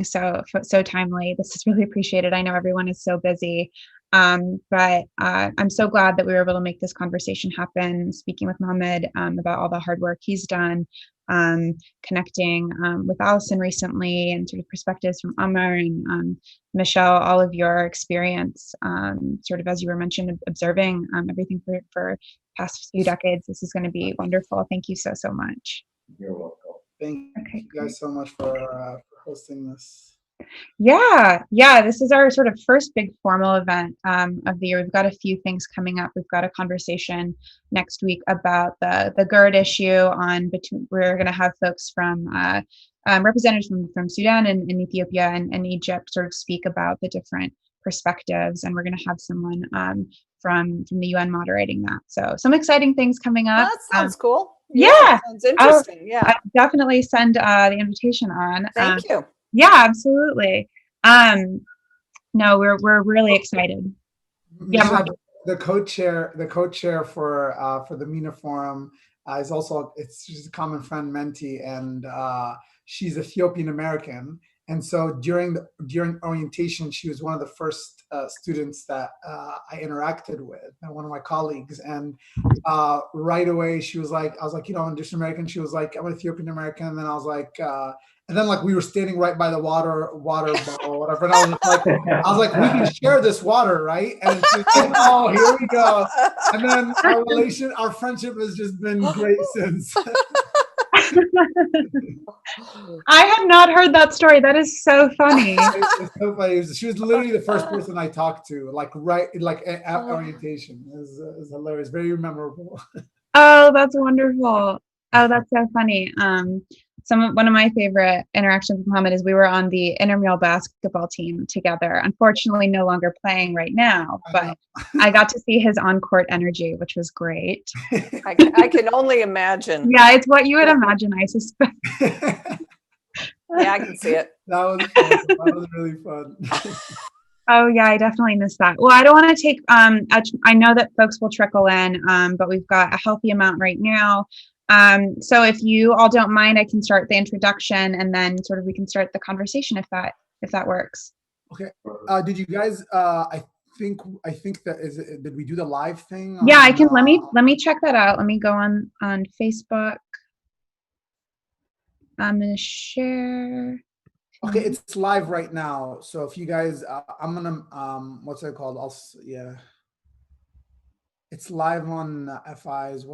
so timely. This is really appreciated. I know everyone is so busy. But I'm so glad that we were able to make this conversation happen, speaking with Mohamed about all the hard work he's done, connecting with Allison recently, and sort of perspectives from Amr and Michele, all of your experience, sort of as you were mentioned, observing everything for past few decades. This is going to be wonderful. Thank you so much. You're welcome. Thank you guys so much for hosting this. Yeah, this is our sort of first big formal event of the year. We've got a few things coming up. We've got a conversation next week about the GERD issue. We're going to have folks from representatives from Sudan and Ethiopia and Egypt sort of speak about the different perspectives, and we're going to have someone from the UN moderating that. So some exciting things coming up. That sounds cool. Yeah, sounds interesting. I'll definitely send the invitation on. Thank you. Yeah, absolutely. No, we're really excited. Michele, the co-chair for the MENA Forum is also, she's a common friend, Menti, and she's Ethiopian American. And so during orientation, she was one of the first students that I interacted with, and one of my colleagues. And right away, she was like, I was like, I'm just American. She was like, I'm an Ethiopian American. And then I was like, and then like we were standing right by the water bottle or whatever. And I was like, we can share this water, right? And she's like, oh, here we go. And then our friendship has just been great since. I have not heard that story. That is so funny. It's so funny. She was literally the first person I talked to, at orientation. It was hilarious, very memorable. Oh, that's wonderful. Oh, that's so funny. One of my favorite interactions with Mohamed is we were on the intramural basketball team together. Unfortunately, no longer playing right now, but I got to see his on-court energy, which was great. I can only imagine. Yeah, it's what you would imagine, I suspect. Yeah, I can see it. That was fun. That was really fun. Oh yeah, I definitely missed that. Well, I don't want to take, I know that folks will trickle in, but we've got a healthy amount right now. So if you all don't mind, I can start the introduction, and then sort of we can start the conversation if that works. Okay. Did you guys? I think that did we do the live thing? Yeah, I can. Let me check that out. Let me go on Facebook. I'm gonna share. Okay, it's live right now. So if you guys, I'm gonna what's it called? It's live on FI's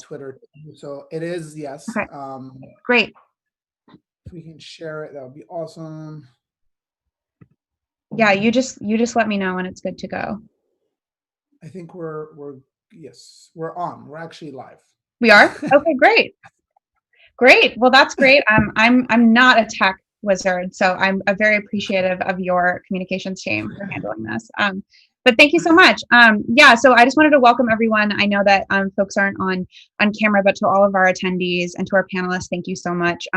Twitter. So it is, yes. Okay. Great. If we can share it, that would be awesome. Yeah, you just let me know when it's good to go. I think we're on. We're actually live. We are? Okay, great. Great. Well, that's great. I'm not a tech wizard, so I'm very appreciative of your communications team for handling this. But thank you so much. So I just wanted to welcome everyone. I know that folks aren't on camera, but to all of our attendees and to our panelists, thank you so much.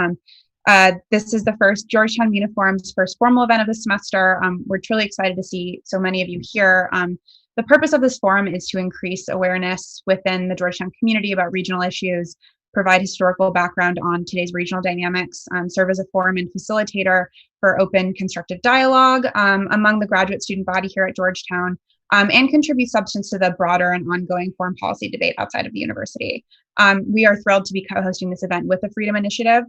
This is the first Georgetown MENA Forum's first formal event of the semester. We're truly excited to see so many of you here. The purpose of this forum is to increase awareness within the Georgetown community about regional issues, provide historical background on today's regional dynamics, serve as a forum and facilitator for open, constructive dialogue among the graduate student body here at Georgetown, and contribute substance to the broader and ongoing foreign policy debate outside of the university. We are thrilled to be co-hosting this event with the Freedom Initiative,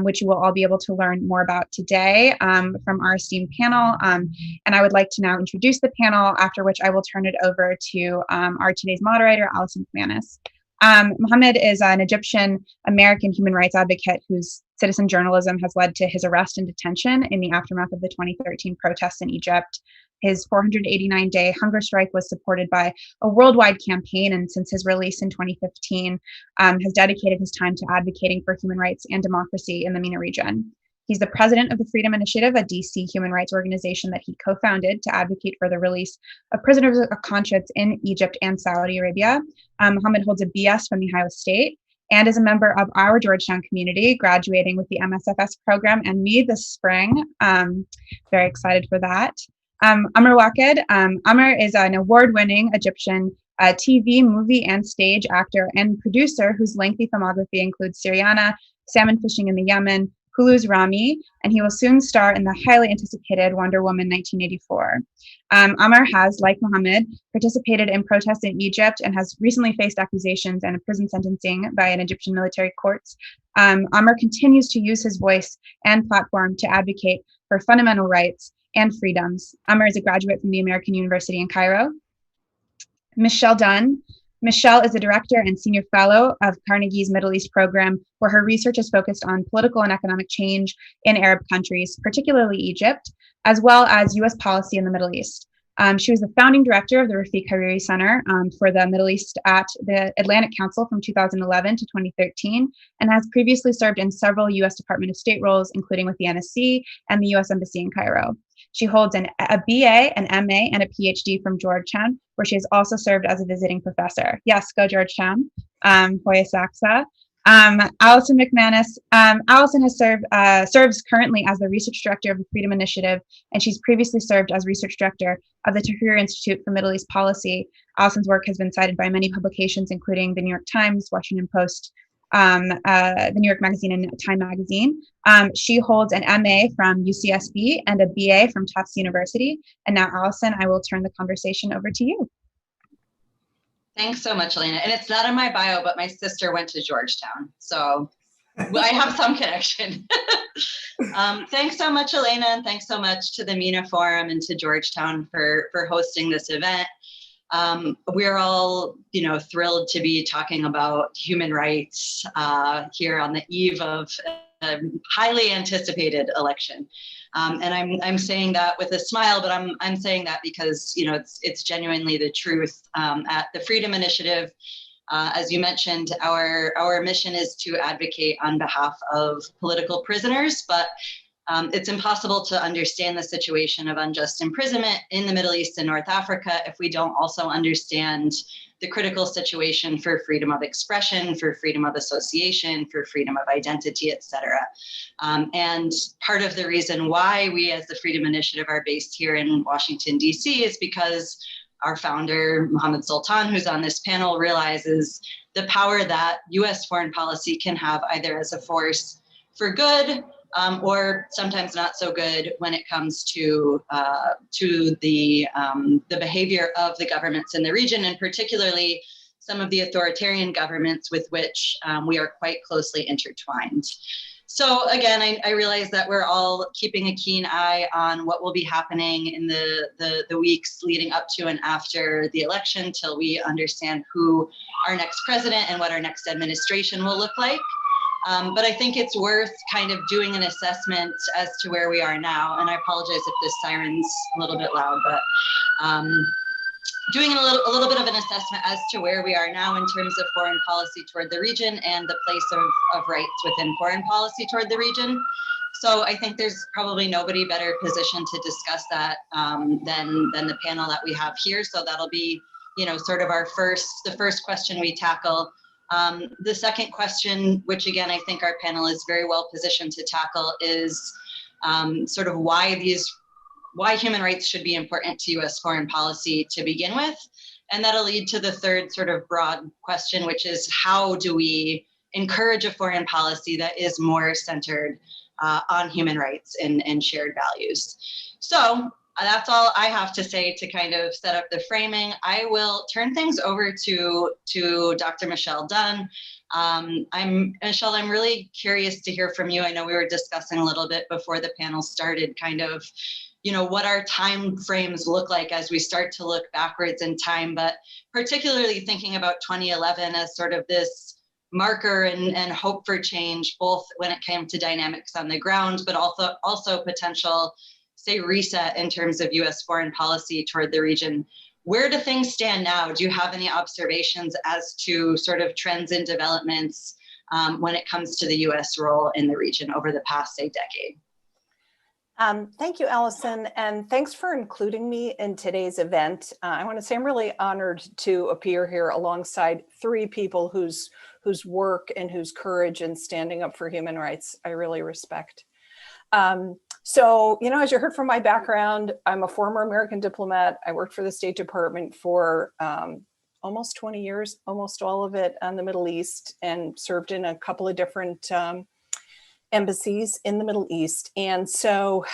which you will all be able to learn more about today from our esteemed panel. And I would like to now introduce the panel, after which I will turn it over to our today's moderator, Allison McManus. Mohamed is an Egyptian American human rights advocate whose citizen journalism has led to his arrest and detention in the aftermath of the 2013 protests in Egypt. His 489-day hunger strike was supported by a worldwide campaign, and since his release in 2015, has dedicated his time to advocating for human rights and democracy in the MENA region. He's the president of the Freedom Initiative, a DC human rights organization that he co-founded to advocate for the release of prisoners of conscience in Egypt and Saudi Arabia. Mohamed holds a BS from The Ohio State and is a member of our Georgetown community, graduating with the MSFS program and me this spring. Very excited for that. Amr Waked. Amr is an award-winning Egyptian TV, movie, and stage actor and producer whose lengthy filmography includes Syriana, Salmon Fishing in the Yemen, Hulu's Rami, and he will soon star in the highly anticipated Wonder Woman 1984. Amr has, like Mohamed, participated in protests in Egypt and has recently faced accusations and a prison sentencing by an Egyptian military courts. Amr continues to use his voice and platform to advocate for fundamental rights and freedoms. Amr is a graduate from the American University in Cairo. Michele Dunne. Michele is a director and senior fellow of Carnegie's Middle East program, where her research is focused on political and economic change in Arab countries, particularly Egypt, as well as U.S. policy in the Middle East. She was the founding director of the Rafiq Hariri Center for the Middle East at the Atlantic Council from 2011 to 2013, and has previously served in several U.S. Department of State roles, including with the NSC and the U.S. Embassy in Cairo. She holds a BA, an MA, and a PhD from Georgetown, where she has also served as a visiting professor. Yes, go Georgetown. Hoya Saxa. Allison McManus. Allison has serves currently as the research director of the Freedom Initiative, and she's previously served as research director of the Tahrir Institute for Middle East Policy. Allison's work has been cited by many publications, including the New York Times, Washington Post, the New York Magazine, and Time Magazine. She holds an MA from UCSB and a BA from Tufts University. And now, Allison, I will turn the conversation over to you. Thanks so much, Elena. And it's not in my bio, but my sister went to Georgetown, so I have some connection. Thanks so much, Elena, and thanks so much to the MENA Forum and to Georgetown for hosting this event. We're all, thrilled to be talking about human rights here on the eve of a highly anticipated election. And I'm saying that with a smile, but I'm saying that because, it's genuinely the truth. At the Freedom Initiative, as you mentioned, our mission is to advocate on behalf of political prisoners, but it's impossible to understand the situation of unjust imprisonment in the Middle East and North Africa if we don't also understand the critical situation for freedom of expression, for freedom of association, for freedom of identity, et cetera. And part of the reason why we as the Freedom Initiative are based here in Washington, D.C. is because our founder, Mohamed Soltan, who's on this panel, realizes the power that U.S. foreign policy can have either as a force for good or sometimes not so good when it comes to the behavior of the governments in the region, and particularly some of the authoritarian governments with which we are quite closely intertwined. So again, I realize that we're all keeping a keen eye on what will be happening in the weeks leading up to and after the election till we understand who our next president and what our next administration will look like. But I think it's worth kind of doing an assessment as to where we are now. And I apologize if this siren's a little bit loud, but doing a little bit of an assessment as to where we are now in terms of foreign policy toward the region and the place of rights within foreign policy toward the region. So I think there's probably nobody better positioned to discuss that than the panel that we have here. So that'll be, sort of the first question we tackle. The second question, which again, I think our panel is very well positioned to tackle, is sort of why human rights should be important to U.S. foreign policy to begin with. And that'll lead to the third sort of broad question, which is how do we encourage a foreign policy that is more centered on human rights and shared values. So that's all I have to say to kind of set up the framing. I will turn things over to Dr. Michele Dunne. Michele, I'm really curious to hear from you. I know we were discussing a little bit before the panel started, kind of, what our time frames look like as we start to look backwards in time, but particularly thinking about 2011 as sort of this marker and hope for change, both when it came to dynamics on the ground, but also potential, say, reset in terms of U.S. foreign policy toward the region. Where do things stand now? Do you have any observations as to sort of trends and developments when it comes to the U.S. role in the region over the past, say, decade? Thank you, Allison, and thanks for including me in today's event. I want to say I'm really honored to appear here alongside three people whose work and whose courage in standing up for human rights I really respect. So, as you heard from my background, I'm a former American diplomat. I worked for the State Department for almost 20 years, almost all of it on the Middle East, and served in a couple of different embassies in the Middle East. And so,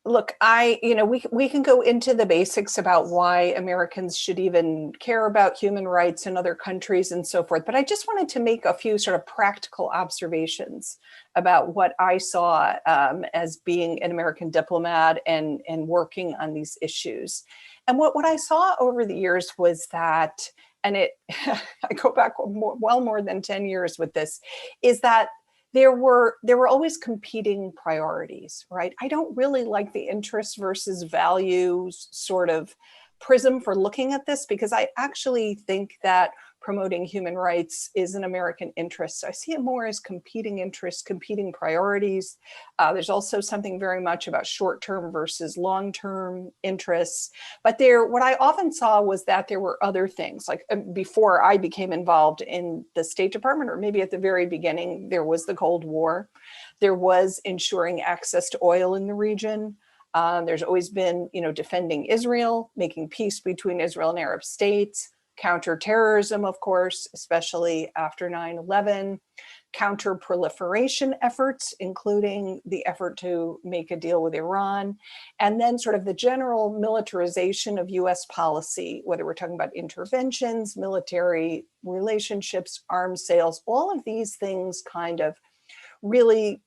look, we can go into the basics about why Americans should even care about human rights in other countries and so forth. But I just wanted to make a few sort of practical observations about what I saw as being an American diplomat and working on these issues. And what I saw over the years was that, and I go back well more than 10 years with this, is that there were always competing priorities, right? I don't really like the interest versus values sort of prism for looking at this, because I actually think that promoting human rights is an American interest. So I see it more as competing interests, competing priorities. There's also something very much about short-term versus long-term interests. But what I often saw was that there were other things, like before I became involved in the State Department, or maybe at the very beginning, there was the Cold War. There was ensuring access to oil in the region. There's always been, defending Israel, making peace between Israel and Arab states, counterterrorism, of course, especially after 9/11, counter-proliferation efforts, including the effort to make a deal with Iran, and then sort of the general militarization of US policy, whether we're talking about interventions, military relationships, arms sales, all of these things kind of really,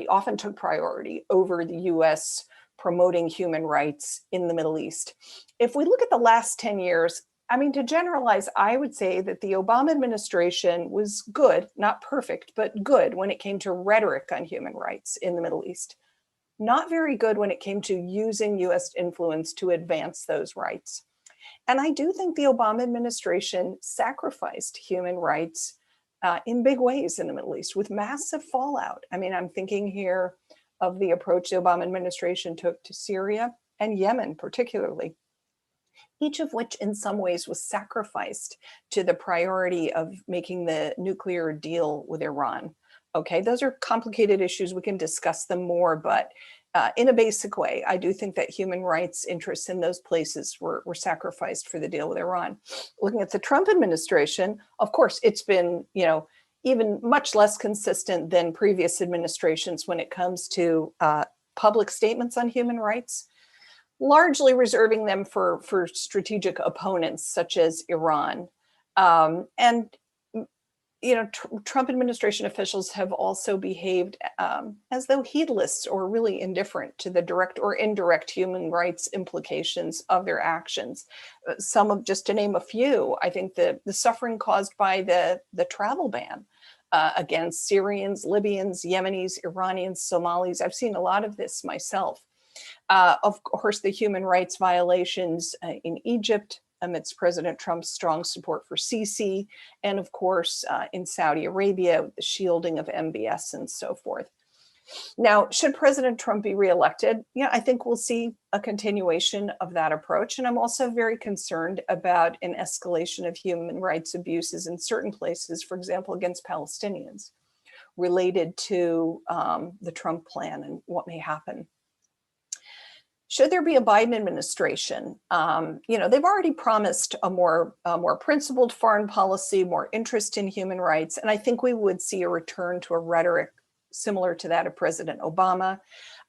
often took priority over the US promoting human rights in the Middle East. If we look at the last 10 years, to generalize, I would say that the Obama administration was good, not perfect, but good when it came to rhetoric on human rights in the Middle East. Not very good when it came to using US influence to advance those rights. And I do think the Obama administration sacrificed human rights in big ways in the Middle East with massive fallout. I'm thinking here of the approach the Obama administration took to Syria and Yemen, particularly, each of which in some ways was sacrificed to the priority of making the nuclear deal with Iran. Okay, those are complicated issues. We can discuss them more, but in a basic way, I do think that human rights interests in those places were sacrificed for the deal with Iran. Looking at the Trump administration, of course, it's been, even much less consistent than previous administrations when it comes to public statements on human rights, largely reserving them for strategic opponents such as Iran. Trump administration officials have also behaved as though heedless or really indifferent to the direct or indirect human rights implications of their actions. Just to name a few, I think the suffering caused by the travel ban against Syrians, Libyans, Yemenis, Iranians, Somalis. I've seen a lot of this myself. Of course, the human rights violations in Egypt, amidst President Trump's strong support for Sisi, and of course, in Saudi Arabia, the shielding of MBS and so forth. Now, should President Trump be reelected? I think we'll see a continuation of that approach. And I'm also very concerned about an escalation of human rights abuses in certain places, for example, against Palestinians, related to the Trump plan and what may happen. Should there be a Biden administration? They've already promised a more principled foreign policy, more interest in human rights, and I think we would see a return to a rhetoric similar to that of President Obama.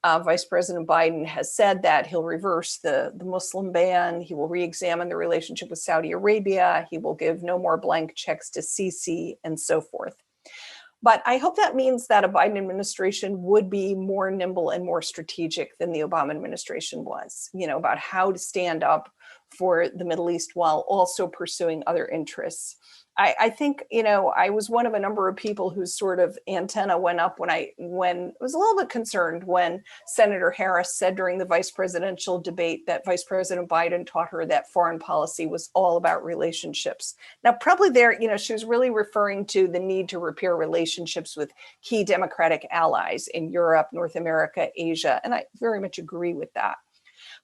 Vice President Biden has said that he'll reverse the Muslim ban. He will re-examine the relationship with Saudi Arabia. He will give no more blank checks to Sisi and so forth. But I hope that means that a Biden administration would be more nimble and more strategic than the Obama administration was, about how to stand up for the Middle East while also pursuing other interests. I think, I was one of a number of people whose sort of antenna went up when I was a little bit concerned when Senator Harris said during the vice presidential debate that Vice President Biden taught her that foreign policy was all about relationships. Now, probably there, she was really referring to the need to repair relationships with key democratic allies in Europe, North America, Asia, and I very much agree with that.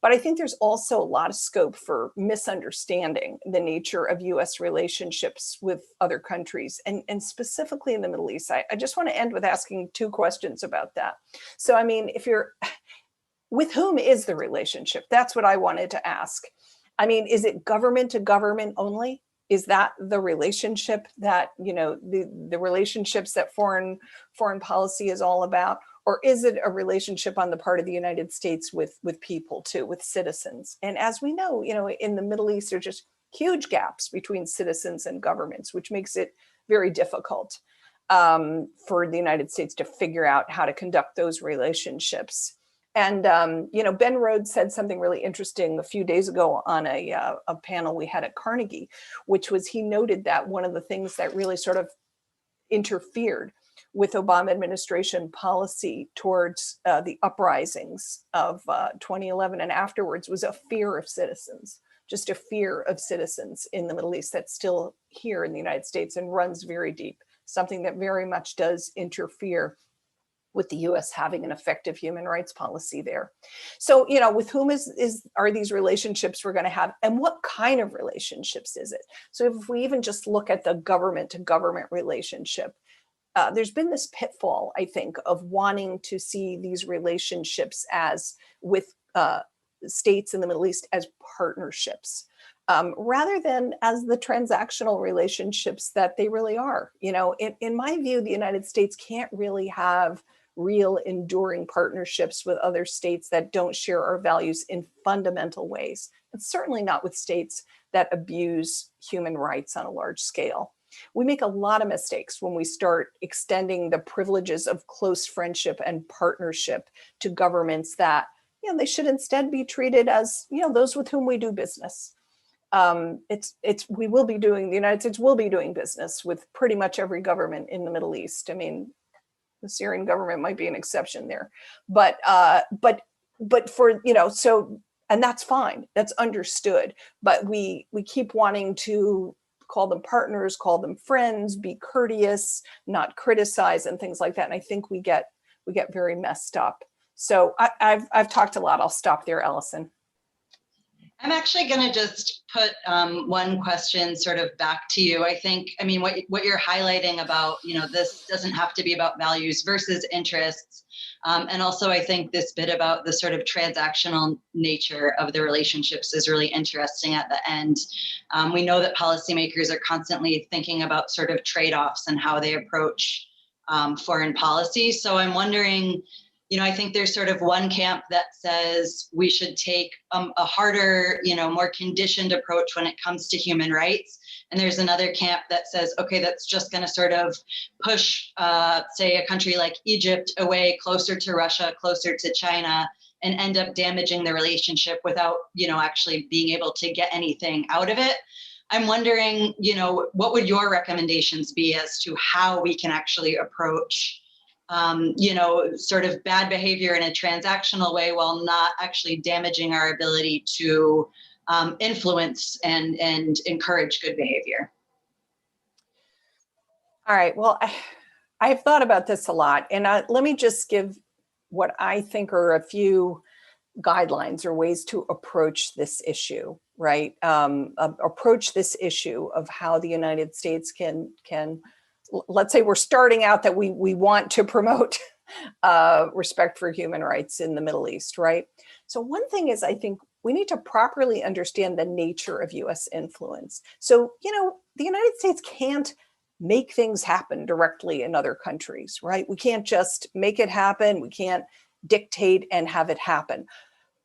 But I think there's also a lot of scope for misunderstanding the nature of US relationships with other countries, and specifically in the Middle East. I just want to end with asking two questions about that. So, with whom is the relationship? That's what I wanted to ask. Is it government to government only? Is that the relationship that, the relationships that foreign policy is all about? Or is it a relationship on the part of the United States with people too, with citizens? And as we know, in the Middle East, there's just huge gaps between citizens and governments, which makes it very difficult for the United States to figure out how to conduct those relationships. And, Ben Rhodes said something really interesting a few days ago on a panel we had at Carnegie, which was he noted that one of the things that really sort of interfered with Obama administration policy towards the uprisings of 2011 and afterwards was a fear of citizens, just a fear of citizens in the Middle East that's still here in the United States and runs very deep, something that very much does interfere with the US having an effective human rights policy there. So, with whom are these relationships we're going to have, and what kind of relationships is it? So if we even just look at the government to government relationship, there's been this pitfall, I think, of wanting to see these relationships as with states in the Middle East as partnerships, rather than as the transactional relationships that they really are. In my view, the United States can't really have real enduring partnerships with other states that don't share our values in fundamental ways, and certainly not with states that abuse human rights on a large scale. We make a lot of mistakes when we start extending the privileges of close friendship and partnership to governments that, they should instead be treated as, those with whom we do business. The United States will be doing business with pretty much every government in the Middle East. I mean, the Syrian government might be an exception there, but for, so, and that's fine, that's understood, but we keep wanting to call them partners, call them friends, be courteous, not criticize, and things like that. And I think we get very messed up. So I've talked a lot. I'll stop there, Allison. I'm actually going to just put one question sort of back to you. What you're highlighting about, this doesn't have to be about values versus interests. And also, I think this bit about the sort of transactional nature of the relationships is really interesting at the end. We know that policymakers are constantly thinking about sort of trade-offs and how they approach foreign policy. So I'm wondering, I think there's sort of one camp that says we should take a harder, more conditioned approach when it comes to human rights. And there's another camp that says, okay, that's just going to sort of push, say, a country like Egypt away closer to Russia, closer to China, and end up damaging the relationship without, actually being able to get anything out of it. I'm wondering, what would your recommendations be as to how we can actually approach sort of bad behavior in a transactional way while not actually damaging our ability to influence and encourage good behavior? All right. Well, I've thought about this a lot, and let me just give what I think are a few guidelines or ways to approach this issue, right? Approach this issue of how the United States can let's say we're starting out that we want to promote respect for human rights in the Middle East, right? So one thing is, I think we need to properly understand the nature of US influence. So, the United States can't make things happen directly in other countries, right? We can't just make it happen. We can't dictate and have it happen.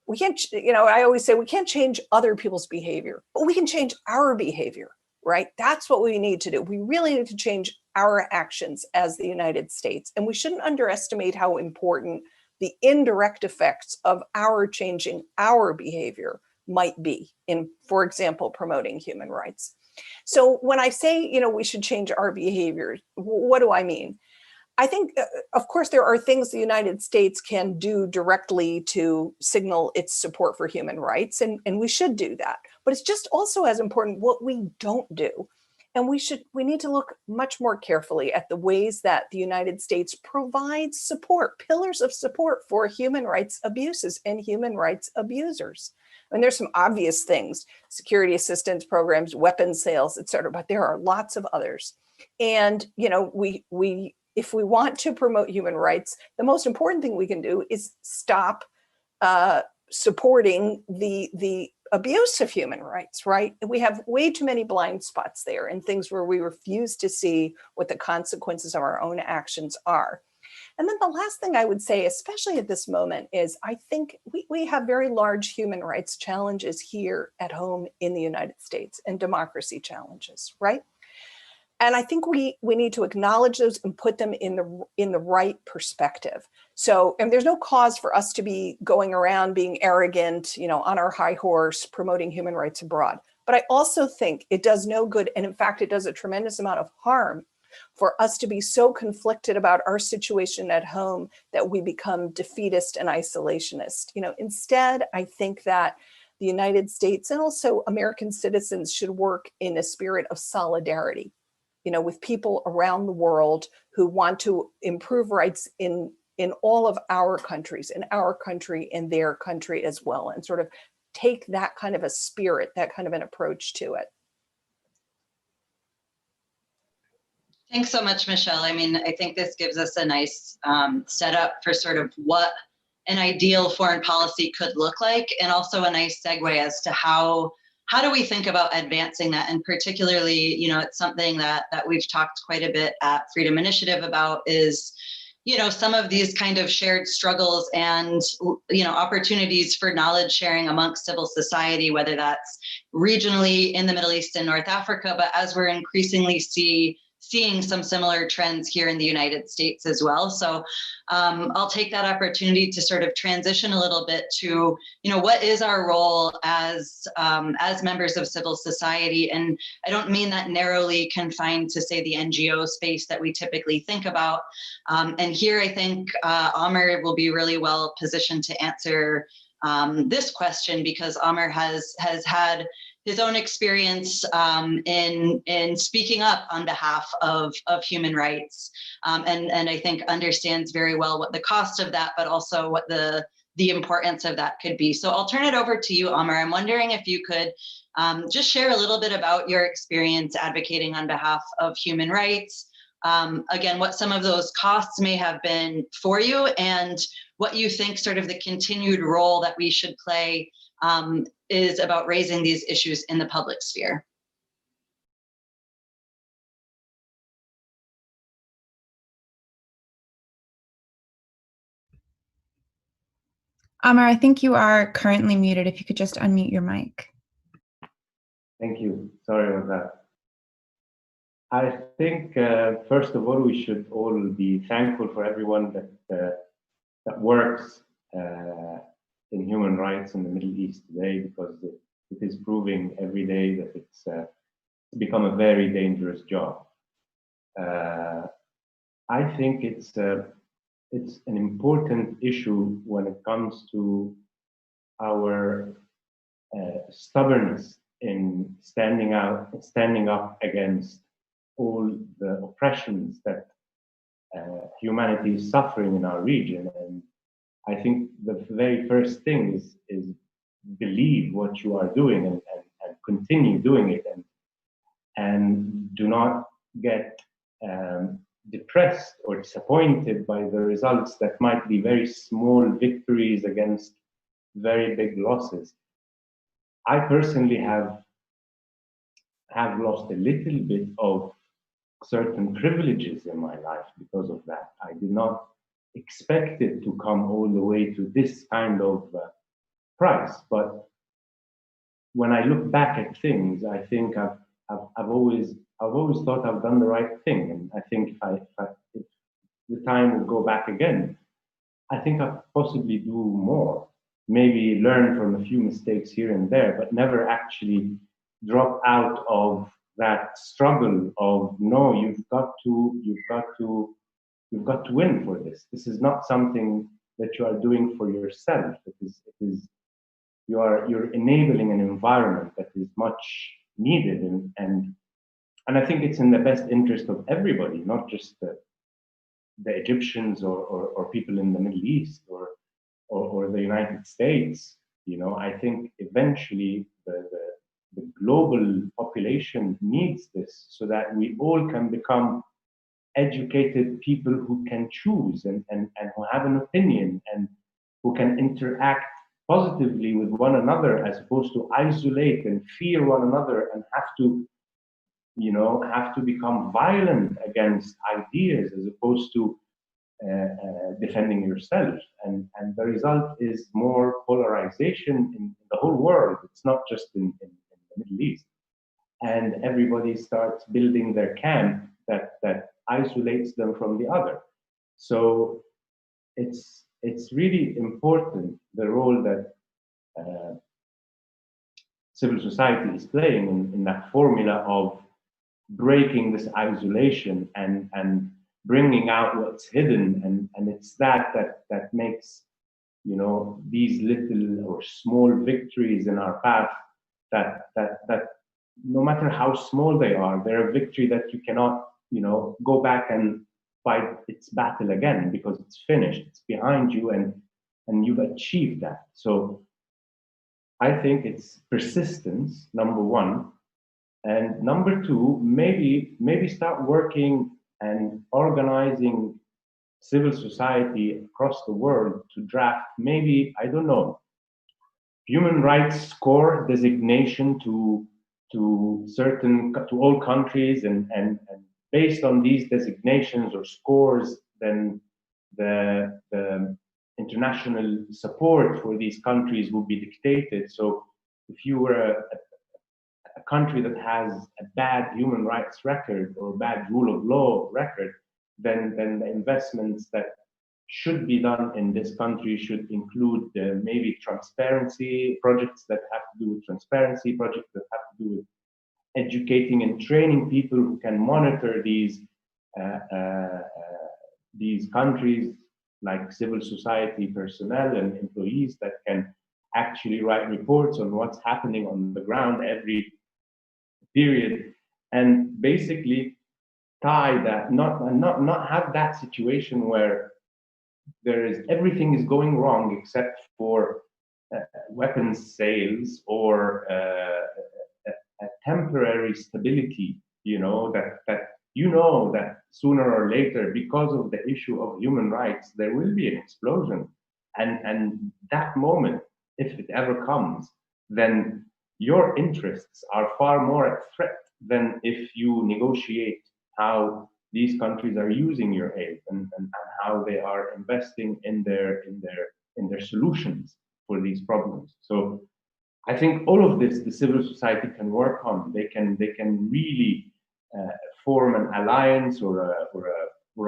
We can't, I always say we can't change other people's behavior, but we can change our behavior, right? That's what we need to do. We really need to change our actions as the United States. And we shouldn't underestimate how important the indirect effects of our changing our behavior might be in, for example, promoting human rights. So when I say, we should change our behavior, what do I mean? I think, of course, there are things the United States can do directly to signal its support for human rights, and we should do that. But it's just also as important what we don't do. And we need to look much more carefully at the ways that the United States provides support, pillars of support for human rights abuses and human rights abusers. I mean, there's some obvious things, security assistance programs, weapons sales, et cetera, but there are lots of others. And, if we want to promote human rights, the most important thing we can do is stop supporting the abuse of human rights, right? We have way too many blind spots there and things where we refuse to see what the consequences of our own actions are. And then the last thing I would say, especially at this moment, is I think we have very large human rights challenges here at home in the United States and democracy challenges, right? And I think we need to acknowledge those and put them in the right perspective. So, and there's no cause for us to be going around being arrogant, you know, on our high horse, promoting human rights abroad. But I also think it does no good. And in fact, it does a tremendous amount of harm for us to be so conflicted about our situation at home that we become defeatist and isolationist. You know, instead, I think that the United States and also American citizens should work in a spirit of solidarity, you know, with people around the world who want to improve rights in all of our countries, in our country and their country as well, and sort of take that kind of a spirit, that kind of an approach to it. Thanks so much, Michele. I mean, I think this gives us a nice setup for sort of what an ideal foreign policy could look like, and also a nice segue as to how do we think about advancing that? And particularly, you know, it's something that we've talked quite a bit at Freedom Initiative about is, you know, some of these kind of shared struggles and, you know, opportunities for knowledge sharing amongst civil society, whether that's regionally in the Middle East and North Africa, but as we're increasingly seeing some similar trends here in the United States as well. So I'll take that opportunity to sort of transition a little bit to, you know, what is our role as members of civil society? And I don't mean that narrowly confined to, say, the NGO space that we typically think about. And here I think Amer will be really well positioned to answer this question, because Amer has had his own experience in speaking up on behalf of human rights, and I think understands very well what the cost of that, but also what the importance of that could be. So I'll turn it over to you, Amer. I'm wondering if you could just share a little bit about your experience advocating on behalf of human rights. Again, what some of those costs may have been for you, and what you think sort of the continued role that we should play is about raising these issues in the public sphere. Amer, I think you are currently muted. If you could just unmute your mic. Thank you. Sorry about that. I think, first of all, we should all be thankful for everyone that works in human rights in the Middle East today, because it is proving every day that it's become a very dangerous job. I think it's an important issue when it comes to our stubbornness in standing up against all the oppressions that humanity is suffering in our region. And I think the very first thing is believe what you are doing and continue doing it, and do not get depressed or disappointed by the results that might be very small victories against very big losses. I personally have lost a little bit of certain privileges in my life because of that. I did not expect it to come all the way to this kind of price, but when I look back at things, I think I've always thought I've done the right thing, and I think if the time would go back again, I think I'd possibly do more. Maybe learn from a few mistakes here and there, but never actually drop out of that struggle of, no, you've got to win for this. This is not something that you are doing for yourself. It is you're enabling an environment that is much needed, and I think it's in the best interest of everybody, not just the Egyptians or people in the Middle East or the United States. You know, I think eventually the global population needs this, so that we all can become educated people who can choose and who have an opinion and who can interact positively with one another, as opposed to isolate and fear one another and have to become violent against ideas, as opposed to defending yourself. And the result is more polarization in the whole world. It's not just in the Middle East. And everybody starts building their camp that isolates them from the other. So it's really important, the role that civil society is playing in that formula of breaking this isolation and bringing out what's hidden, and it's that makes these little or small victories in our path that no matter how small they are, they're a victory that you cannot go back and fight its battle again, because it's finished, it's behind you, and you've achieved that. So I think it's persistence, number one. And number two, maybe start working and organizing civil society across the world to draft, maybe, I don't know, human rights score designation to all countries, and based on these designations or scores, then the international support for these countries will be dictated. So if you were a country that has a bad human rights record or bad rule of law record, then the investments that should be done in this country should include maybe transparency projects that have to do with transparency, projects that have to do with educating and training people who can monitor these countries, like civil society personnel and employees that can actually write reports on what's happening on the ground every period, and basically tie that, not have that situation where everything is going wrong except for weapons sales or a temporary stability, that sooner or later, because of the issue of human rights, there will be an explosion. And that moment, if it ever comes, then your interests are far more at threat than if you negotiate how these countries are using your aid and how they are investing in their solutions for these problems. So I think all of this the civil society can work on. They can really form an alliance or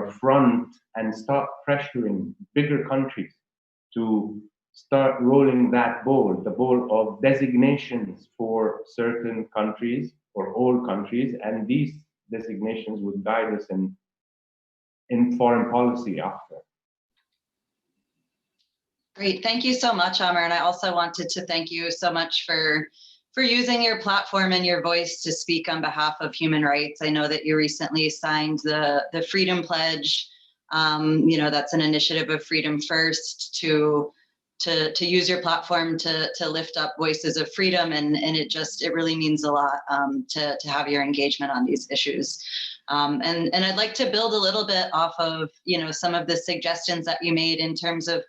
a front and start pressuring bigger countries to start rolling that ball, the ball of designations for certain countries or all countries, and these designations would guide us in foreign policy after. Great, thank you so much, Amr. And I also wanted to thank you so much for using your platform and your voice to speak on behalf of human rights. I know that you recently signed the Freedom Pledge. That's an initiative of Freedom First to use your platform to lift up voices of freedom, and it really means a lot to have your engagement on these issues. And I'd like to build a little bit off of some of the suggestions that you made in terms of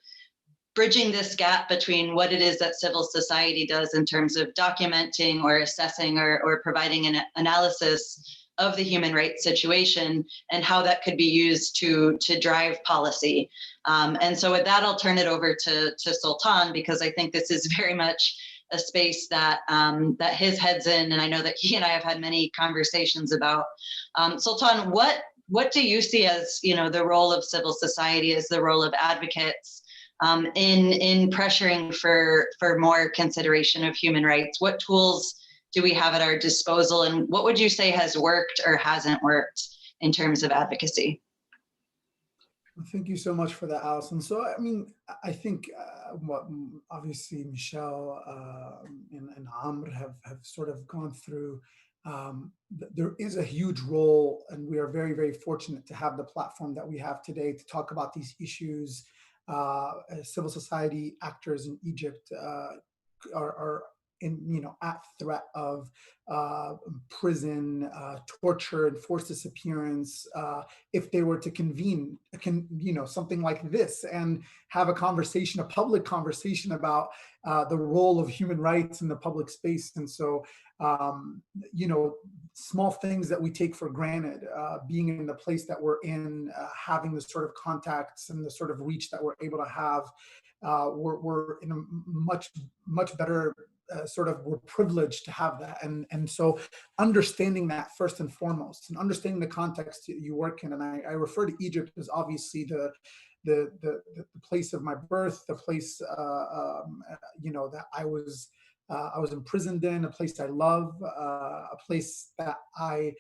bridging this gap between what it is that civil society does in terms of documenting or assessing or providing an analysis of the human rights situation, and how that could be used to drive policy. And so with that, I'll turn it over to Soltan, because I think this is very much a space that his head's in, and I know that he and I have had many conversations about. Soltan, what do you see as the role of civil society, as the role of advocates in pressuring for more consideration of human rights? What tools do we have at our disposal, and what would you say has worked or hasn't worked in terms of advocacy? Thank you so much for that, Allison. So, I mean, I think what obviously Michele and Amr have sort of gone through, there is a huge role, and we are very, very fortunate to have the platform that we have today to talk about these issues. Civil society actors in Egypt are at threat of prison, torture, and forced disappearance, if they were to convene, something like this and have a conversation, a public conversation about the role of human rights in the public space. And so, small things that we take for granted, being in the place that we're in, having the sort of contacts and the sort of reach that we're able to have, we're in a much better we're privileged to have that. And so understanding that first and foremost, and understanding the context you work in. And I refer to Egypt as obviously the place of my birth, the place, that I was imprisoned in, a place I love, a place that I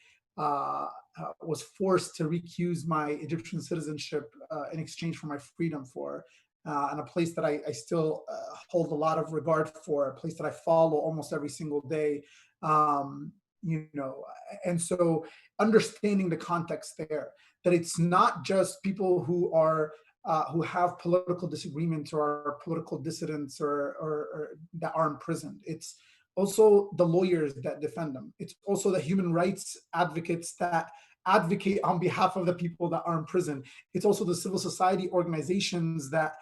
was forced to recuse my Egyptian citizenship in exchange for my freedom for. And a place that I still hold a lot of regard for, a place that I follow almost every single day. And so understanding the context there, that it's not just people who are who have political disagreements or are political dissidents or that are imprisoned. It's also the lawyers that defend them. It's also the human rights advocates that advocate on behalf of the people that are in prison. It's also the civil society organizations that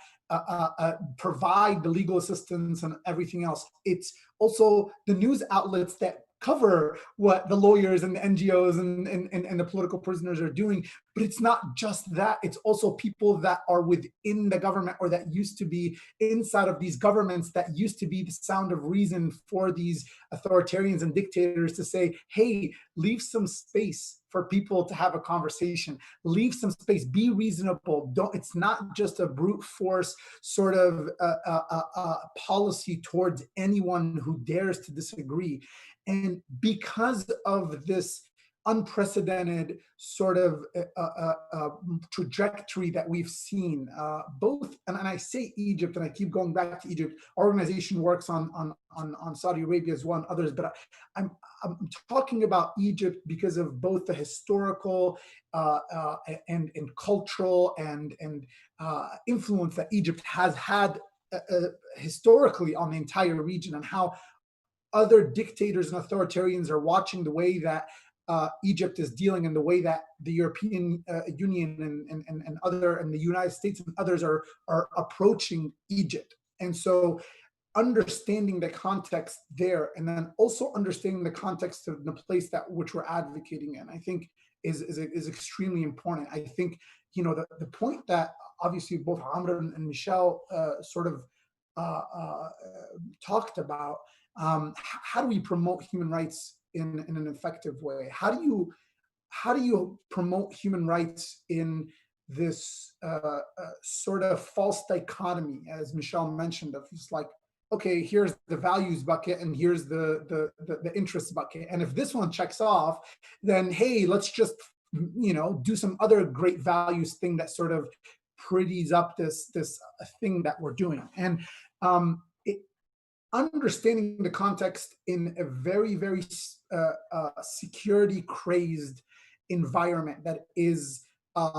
provide the legal assistance and everything else. It's also the news outlets that cover what the lawyers and the NGOs and the political prisoners are doing. But it's not just that. It's also people that are within the government or that used to be inside of these governments that used to be the sound of reason for these authoritarians and dictators to say, hey, leave some space for people to have a conversation, leave some space, be reasonable. It's not just a brute force sort of policy towards anyone who dares to disagree. And because of this unprecedented sort of trajectory that we've seen, both, and I say Egypt, and I keep going back to Egypt. Our organization works on Saudi Arabia as well, and others, but I'm talking about Egypt because of both the historical and cultural and influence that Egypt has had historically on the entire region, and how other dictators and authoritarians are watching the way that Egypt is dealing and the way that the European Union and the United States and others are approaching Egypt. And so understanding the context there, and then also understanding the context of the place that which we're advocating in, I think is extremely important. I think, the point that obviously both Mohamed and Michele sort of talked about, how do we promote human rights in an effective way? How do you promote human rights in this sort of false dichotomy, as Michele mentioned, of just like, okay, here's the values bucket and here's the interest bucket, and if this one checks off, then hey, let's just do some other great values thing that sort of pretties up this thing that we're doing. And understanding the context in a very, very security crazed environment that is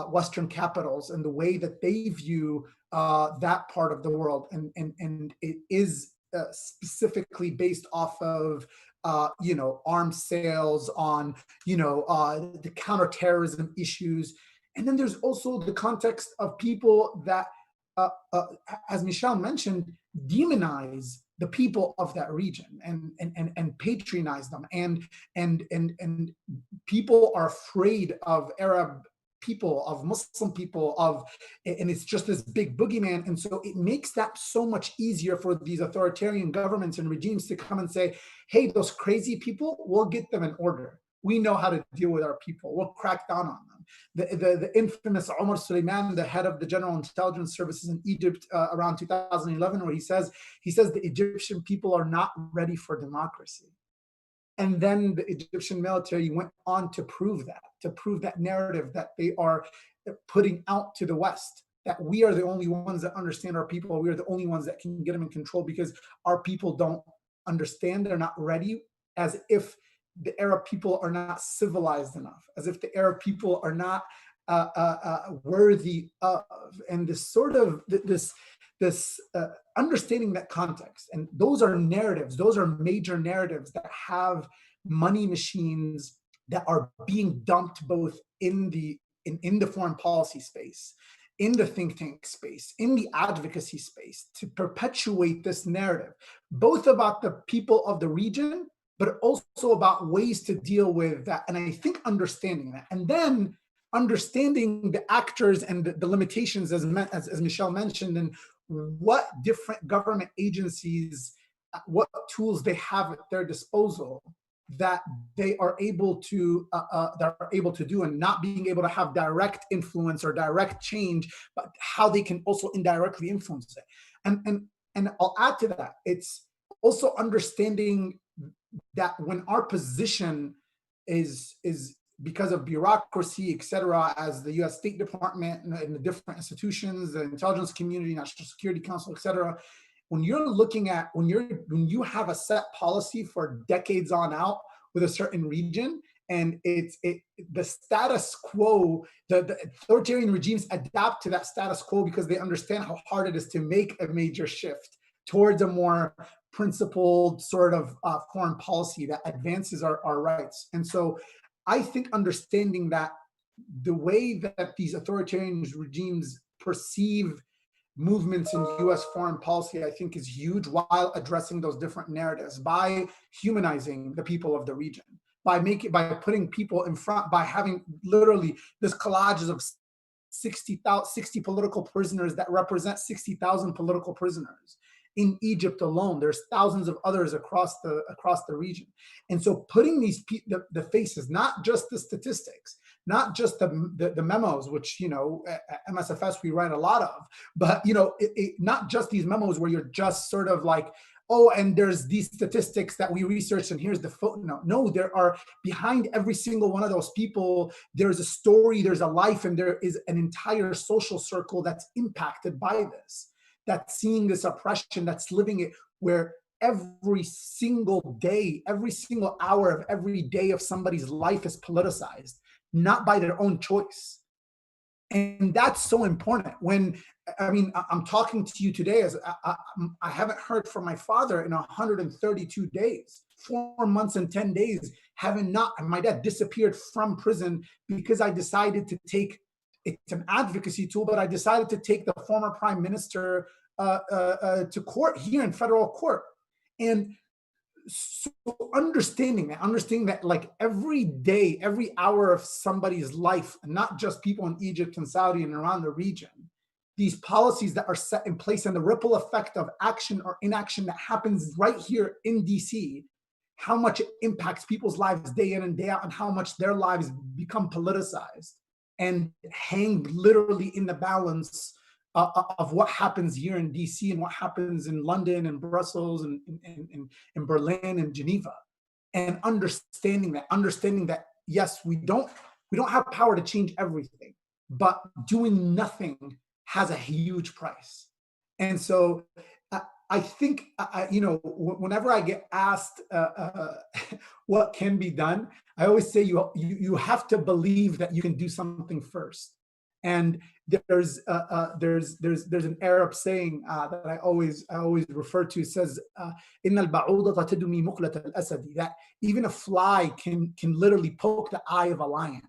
Western capitals, and the way that they view that part of the world, and it is specifically based off of arms sales, on the counterterrorism issues. And then there's also the context of people that as Michele mentioned, demonize the people of that region and patronize them, and people are afraid of Arab people, of Muslim people, and it's just this big boogeyman. And so it makes that so much easier for these authoritarian governments and regimes to come and say, hey, those crazy people, we'll get them in order. We know how to deal with our people. We'll crack down on them. The infamous Omar Suleiman, the head of the General Intelligence Services in Egypt around 2011, where he says the Egyptian people are not ready for democracy. And then the Egyptian military went on to prove that narrative that they are putting out to the West, that we are the only ones that understand our people. We are the only ones that can get them in control because our people don't understand. They're not ready, as if the Arab people are not civilized enough, as if the Arab people are not worthy of. And this sort of this this understanding that context. And those are narratives. Those are major narratives that have money machines that are being dumped both in the foreign policy space, in the think tank space, in the advocacy space, to perpetuate this narrative, both about the people of the region, but also about ways to deal with that. And I think understanding that, and then understanding the actors and the limitations, as Michele mentioned, and what different government agencies, what tools they have at their disposal that they are able to do, and not being able to have direct influence or direct change, but how they can also indirectly influence it. And I'll add to that, it's also understanding that when our position is because of bureaucracy, et cetera, as the US State Department and the different institutions, the intelligence community, National Security Council, et cetera, when you're looking at, when you have a set policy for decades on out with a certain region, and the status quo, the authoritarian regimes adapt to that status quo because they understand how hard it is to make a major shift towards a more principled sort of foreign policy that advances our rights. And so I think understanding that the way that these authoritarian regimes perceive movements in US foreign policy, I think, is huge, while addressing those different narratives by humanizing the people of the region, by putting people in front, by having literally this collages of 60 political prisoners that represent 60,000 political prisoners. In Egypt alone, there's thousands of others across the region. And so putting these the faces, not just the statistics, not just the memos, which, you know, at MSFS we write a lot of, but, you know, not just these memos where you're just sort of like, oh, and there's these statistics that we researched and here's the footnote. No, there are, behind every single one of those people, there's a story, there's a life, and there is an entire social circle that's impacted by this, that's seeing this oppression, that's living it, where every single day, every single hour of every day of somebody's life is politicized, not by their own choice. And that's so important. When, I mean, I'm talking to you today as I haven't heard from my father in 132 days, 4 months and 10 days, my dad disappeared from prison because I decided to take, it's an advocacy tool, but I decided to take the former prime minister to court here in federal court. And so understanding that like every day, every hour of somebody's life, not just people in Egypt and Saudi and around the region, these policies that are set in place and the ripple effect of action or inaction that happens right here in DC, how much it impacts people's lives day in and day out, and how much their lives become politicized and hang literally in the balance of what happens here in DC and what happens in London and Brussels and in Berlin and Geneva. And understanding that yes, we don't have power to change everything, but doing nothing has a huge price. And so I think, you know, whenever I get asked what can be done, I always say you have to believe that you can do something first. And there's an Arab saying that I always refer to. It says, "Inna al-ba'udata tadumi muqlat al-asadi," that even a fly can literally poke the eye of a lion.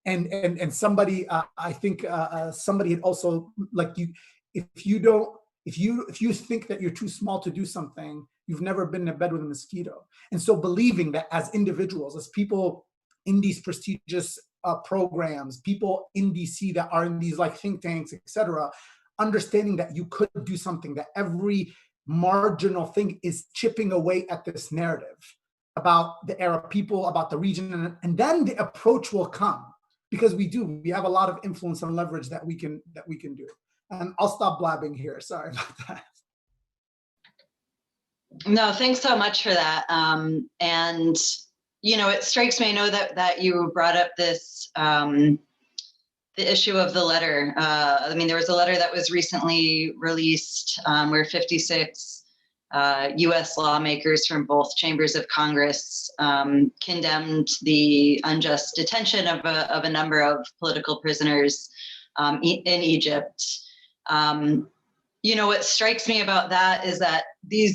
And somebody, I think somebody had also, like, if you think that you're too small to do something, you've never been in bed with a mosquito. And so believing that as individuals, as people in these prestigious programs, people in DC that are in these like think tanks, etc., understanding that you could do something, that every marginal thing is chipping away at this narrative about the Arab people, about the region, and then the approach will come, because we have a lot of influence and leverage that we can do. And I'll stop blabbing here. Sorry about that. No, thanks so much for that. And you know, it strikes me, I know that you brought up this, the issue of the letter. I mean, there was a letter that was recently released where 56 US lawmakers from both chambers of Congress condemned the unjust detention of a number of political prisoners in Egypt. what strikes me about that is that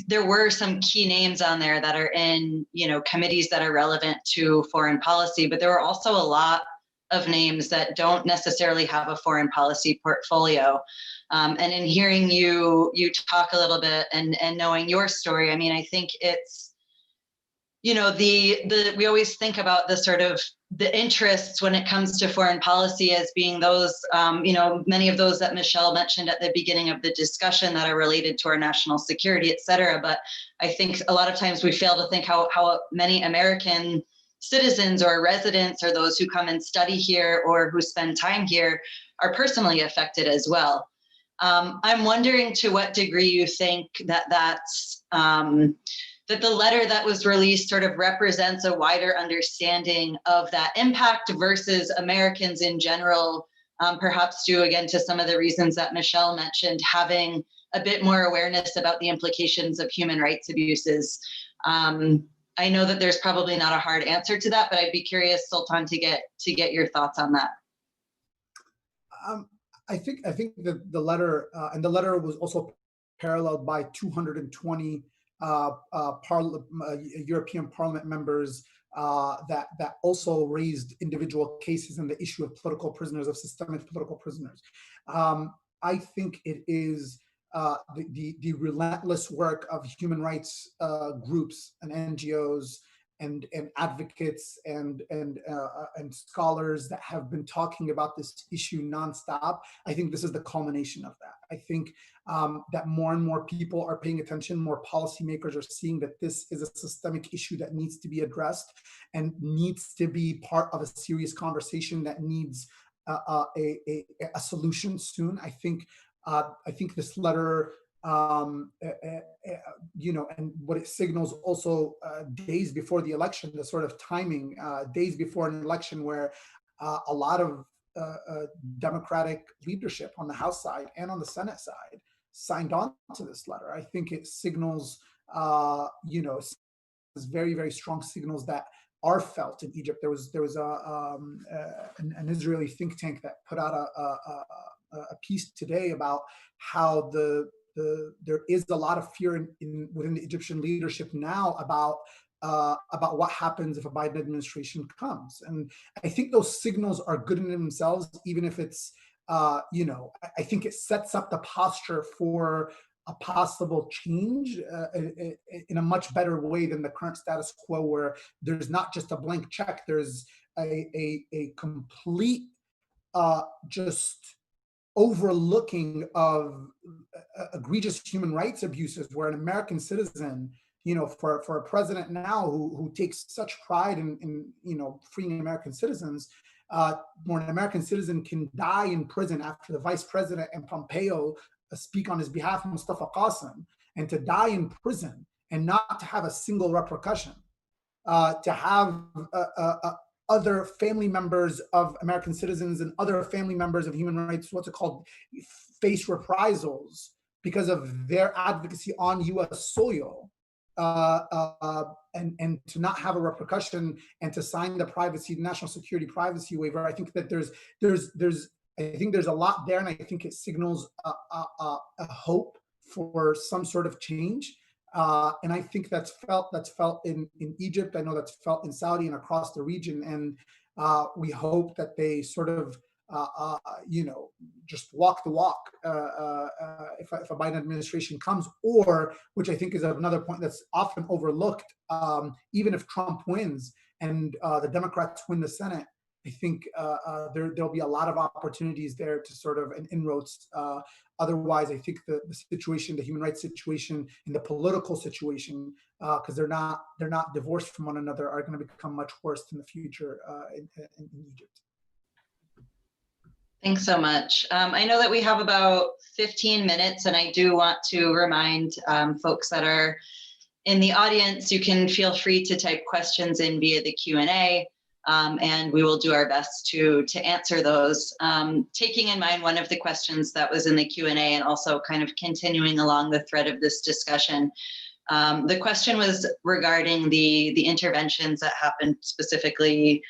there were some key names on there that are in, committees that are relevant to foreign policy, but there were also a lot of names that don't necessarily have a foreign policy portfolio. And in hearing you talk a little bit and knowing your story, I mean, I think it's, we always think about the sort of the interests when it comes to foreign policy as being those, many of those that Michele mentioned at the beginning of the discussion that are related to our national security, et cetera. But I think a lot of times we fail to think how many American citizens or residents or those who come and study here or who spend time here are personally affected as well. I'm wondering to what degree you think that the letter that was released sort of represents a wider understanding of that impact versus Americans in general, perhaps due again to some of the reasons that Michele mentioned, having a bit more awareness about the implications of human rights abuses. I know that there's probably not a hard answer to that, but I'd be curious, Soltan, to get your thoughts on that. I think that the letter and the letter was also paralleled by 220 European Parliament members that also raised individual cases in the issue of political prisoners, of systemic political prisoners. I think it is the relentless work of human rights groups and NGOs and advocates and scholars that have been talking about this issue nonstop. I think this is the culmination of that. I think that more and more people are paying attention, more policymakers are seeing that this is a systemic issue that needs to be addressed and needs to be part of a serious conversation that needs a solution soon. I think this letter, and what it signals also days before the election, the sort of timing, days before an election where a lot of Democratic leadership on the House side and on the Senate side signed on to this letter. I think it signals, very, very strong signals that are felt in Egypt. There was an Israeli think tank that put out a piece today about how there is a lot of fear within the Egyptian leadership now about what happens if a Biden administration comes. And I think those signals are good in themselves, even if it's, I think it sets up the posture for a possible change in a much better way than the current status quo, where there's not just a blank check, there's a complete just overlooking of egregious human rights abuses, where an American citizen, for a president now who takes such pride in freeing American citizens, where an American citizen can die in prison after the vice president and Pompeo speak on his behalf, Mustafa Qasim, and to die in prison and not to have a single repercussion, to have other family members of American citizens and other family members of human rights, face reprisals because of their advocacy on U.S. soil, and to not have a repercussion and to sign the national security privacy waiver. I think that there's a lot there, and I think it signals a hope for some sort of change. And I think that's felt in Egypt. I know that's felt in Saudi and across the region. And we hope that they sort of, just walk the walk if a Biden administration comes, or, which I think is another point that's often overlooked, even if Trump wins and the Democrats win the Senate, I think there'll be a lot of opportunities there to sort of an inroads. Otherwise, I think the situation, the human rights situation, and the political situation, because they're not divorced from one another, are going to become much worse in the future in Egypt. Thanks so much. I know that we have about 15 minutes, and I do want to remind folks that are in the audience, you can feel free to type questions in via the Q&A. And we will do our best to answer those. Taking in mind one of the questions that was in the Q&A and also kind of continuing along the thread of this discussion. The question was regarding the interventions that happened, specifically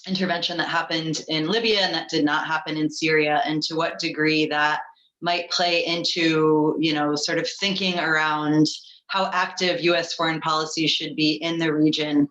intervention that happened in Libya and that did not happen in Syria, and to what degree that might play into, sort of thinking around how active U.S. foreign policy should be in the region.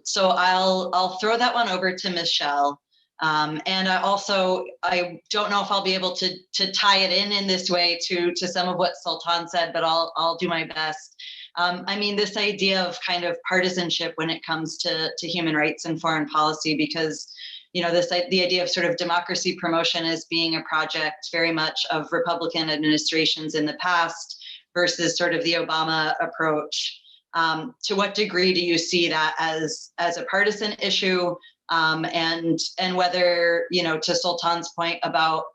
So I'll throw that one over to Michele. And I don't know if I'll be able to tie it in this way to some of what Soltan said, but I'll do my best. I mean, this idea of kind of partisanship when it comes to human rights and foreign policy, because the idea of sort of democracy promotion as being a project very much of Republican administrations in the past versus sort of the Obama approach. To what degree do you see that as a partisan issue? And whether, to Soltan's point about,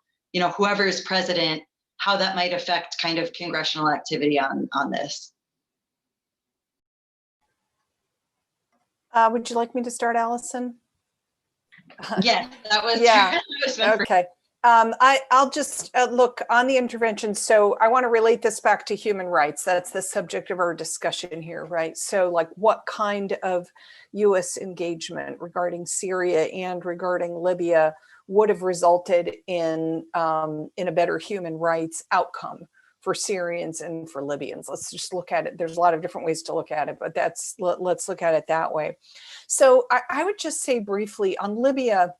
whoever is president, how that might affect kind of congressional activity on this. Would you like me to start, Allison? Yes, that was yeah. Okay. I'll just look on the intervention. So I want to relate this back to human rights. That's the subject of our discussion here, right? So like what kind of US engagement regarding Syria and regarding Libya would have resulted in a better human rights outcome for Syrians and for Libyans? Let's just look at it. There's a lot of different ways to look at it, but let's look at it that way. So I would just say briefly on Libya,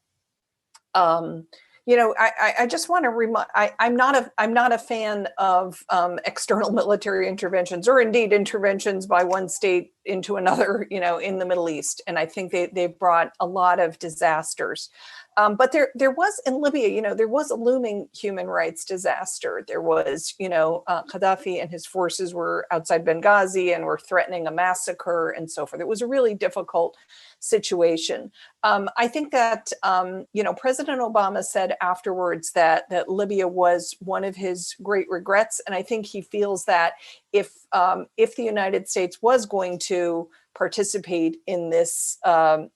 I just want to remind, I'm not a fan of external military interventions, or indeed interventions by one state into another, in the Middle East. And I think they've brought a lot of disasters. But there was in Libya, there was a looming human rights disaster. There was, Gaddafi and his forces were outside Benghazi and were threatening a massacre and so forth. It was a really difficult situation. I think that, President Obama said afterwards that Libya was one of his great regrets. And I think he feels that if the United States was going to participate in this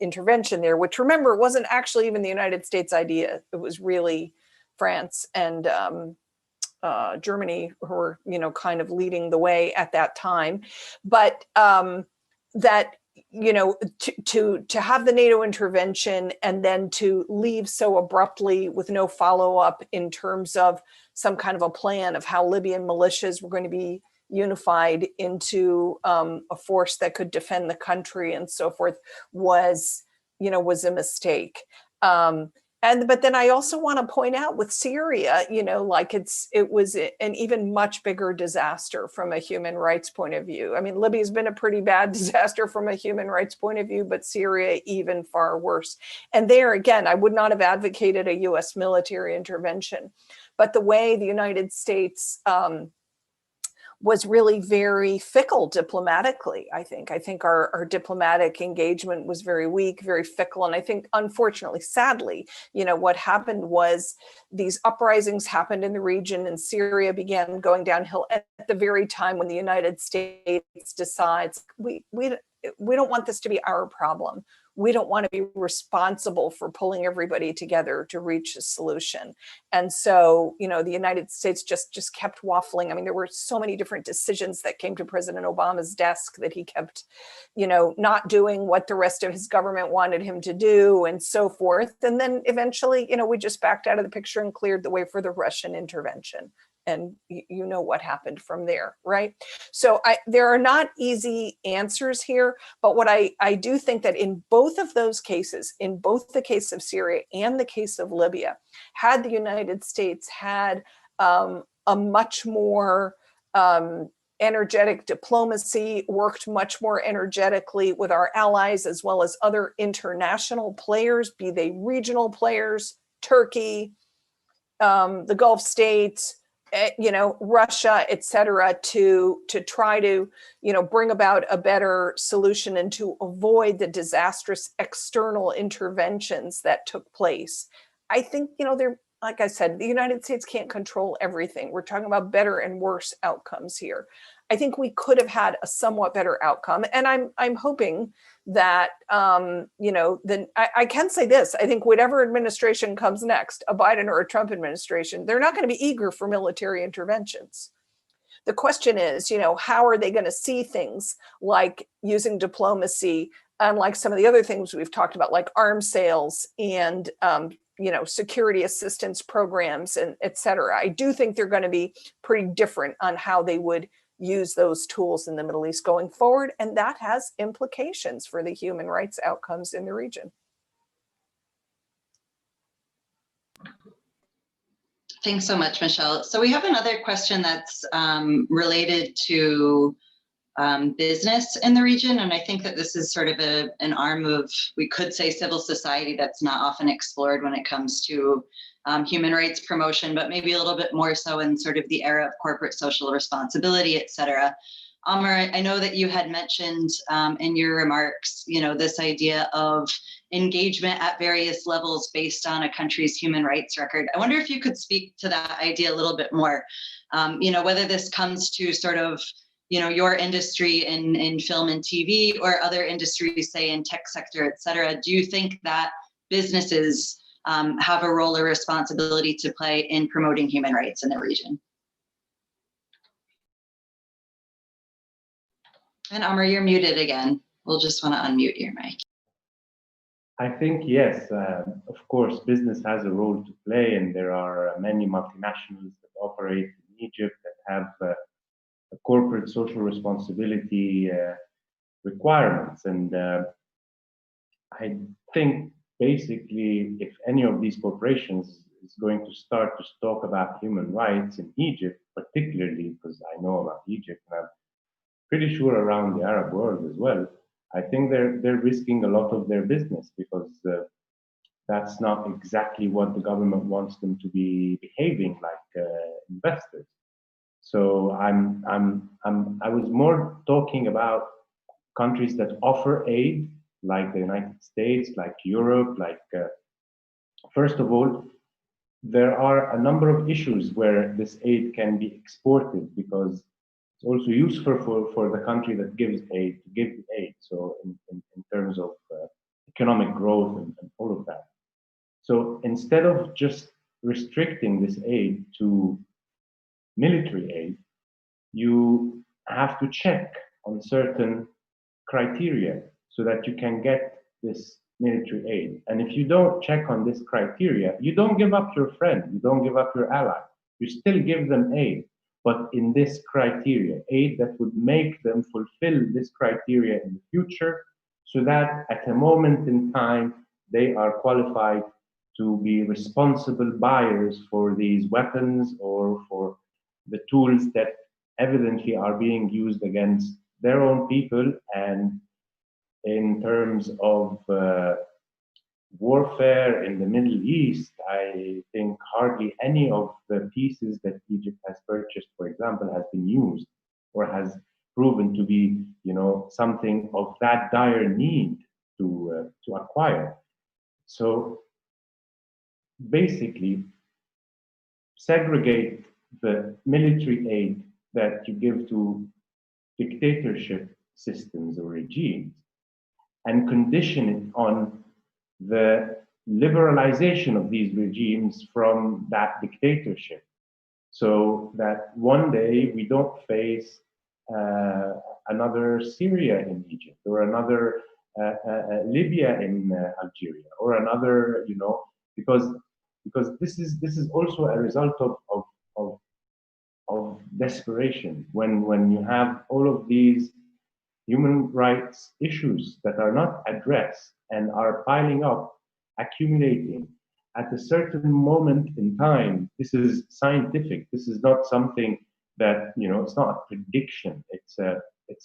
intervention there, which remember, it wasn't actually even the United States idea. It was really France and Germany who were, kind of leading the way at that time. But that, to have the NATO intervention and then to leave so abruptly with no follow-up in terms of some kind of a plan of how Libyan militias were going to be unified into a force that could defend the country and so forth was a mistake. But then I also want to point out with Syria, it was an even much bigger disaster from a human rights point of view. I mean, Libya's been a pretty bad disaster from a human rights point of view, but Syria even far worse. And there again, I would not have advocated a US military intervention, but the way the United States was really very fickle diplomatically, I think. I think our diplomatic engagement was very weak, very fickle. And I think, unfortunately, sadly, what happened was these uprisings happened in the region and Syria began going downhill at the very time when the United States decides, we don't want this to be our problem. We don't want to be responsible for pulling everybody together to reach a solution. And so, the United States just kept waffling. I mean, there were so many different decisions that came to President Obama's desk that he kept, not doing what the rest of his government wanted him to do and so forth. And then eventually, we just backed out of the picture and cleared the way for the Russian intervention. And you know what happened from there, right? So there are not easy answers here, but what I do think that in both of those cases, in both the case of Syria and the case of Libya, had the United States had a much more energetic diplomacy, worked much more energetically with our allies as well as other international players, be they regional players, Turkey, the Gulf states, Russia, et cetera, to try to, bring about a better solution and to avoid the disastrous external interventions that took place. I think, like I said, the United States can't control everything. We're talking about better and worse outcomes here. I think we could have had a somewhat better outcome. And I'm hoping that, then I can say this, I think whatever administration comes next, a Biden or a Trump administration, they're not going to be eager for military interventions. The question is, how are they going to see things like using diplomacy, unlike some of the other things we've talked about, like arms sales and security assistance programs and et cetera. I do think they're going to be pretty different on how they would use those tools in the Middle East going forward. And that has implications for the human rights outcomes in the region. Thanks so much, Michelle. So we have another question that's related to business in the region. And I think that this is sort of an arm of, we could say, civil society that's not often explored when it comes to human rights promotion, but maybe a little bit more so in sort of the era of corporate social responsibility, et cetera. Amr, I know that you had mentioned in your remarks, this idea of engagement at various levels based on a country's human rights record. I wonder if you could speak to that idea a little bit more, whether this comes to sort of, your industry in film and TV or other industries, say in tech sector, et cetera. Do you think that businesses have a role or responsibility to play in promoting human rights in the region? And Amr, you're muted again. We'll just want to unmute your mic. I think, yes, of course, business has a role to play, and there are many multinationals that operate in Egypt that have a corporate social responsibility requirements. And I think basically if any of these corporations is going to start to talk about human rights in Egypt, particularly because I know about Egypt, and I'm pretty sure around the Arab world as well, I think they're risking a lot of their business, because that's not exactly what the government wants them to be behaving like investors. So I was more talking about countries that offer aid, like the United States, like Europe, like first of all, there are a number of issues where this aid can be exported, because it's also useful for the country that gives aid to give the aid. So in terms of economic growth and all of that. So instead of just restricting this aid to military aid, you have to check on certain criteria so that you can get this military aid. And if you don't check on this criteria, you don't give up your friend, you don't give up your ally, you still give them aid, but in this criteria, aid that would make them fulfill this criteria in the future, so that at a moment in time, they are qualified to be responsible buyers for these weapons or for the tools that evidently are being used against their own people. And in terms of warfare in the Middle East, I think hardly any of the pieces that Egypt has purchased, for example, has been used or has proven to be, something of that dire need to acquire. So basically, segregate the military aid that you give to dictatorship systems or regimes and condition it on the liberalization of these regimes from that dictatorship, so that one day we don't face another Syria in Egypt, or another Libya in Algeria, or another, because this is also a result of desperation, when you have all of these human rights issues that are not addressed and are piling up, accumulating at a certain moment in time. This is scientific. This is not something that, it's not a prediction. It's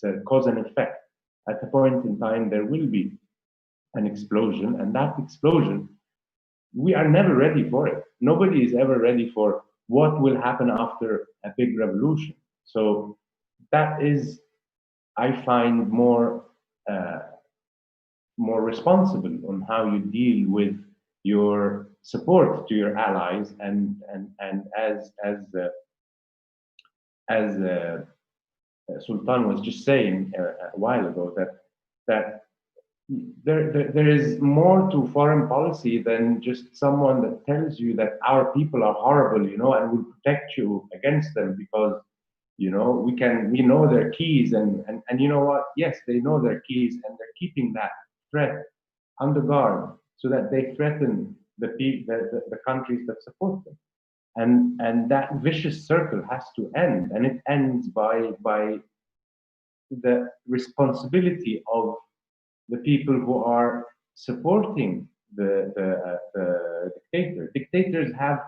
a cause and effect. At a point in time, there will be an explosion, and that explosion, we are never ready for it. Nobody is ever ready for what will happen after a big revolution. So that is, I find, more responsible on how you deal with your support to your allies, and as Soltan was just saying a while ago, that there is more to foreign policy than just someone that tells you that our people are horrible, and will protect you against them, because we know their keys, and you know what? Yes, they know their keys, and they're keeping that threat under guard, so that they threaten the countries that support them. And that vicious circle has to end, and it ends by the responsibility of the people who are supporting the dictator. Dictators have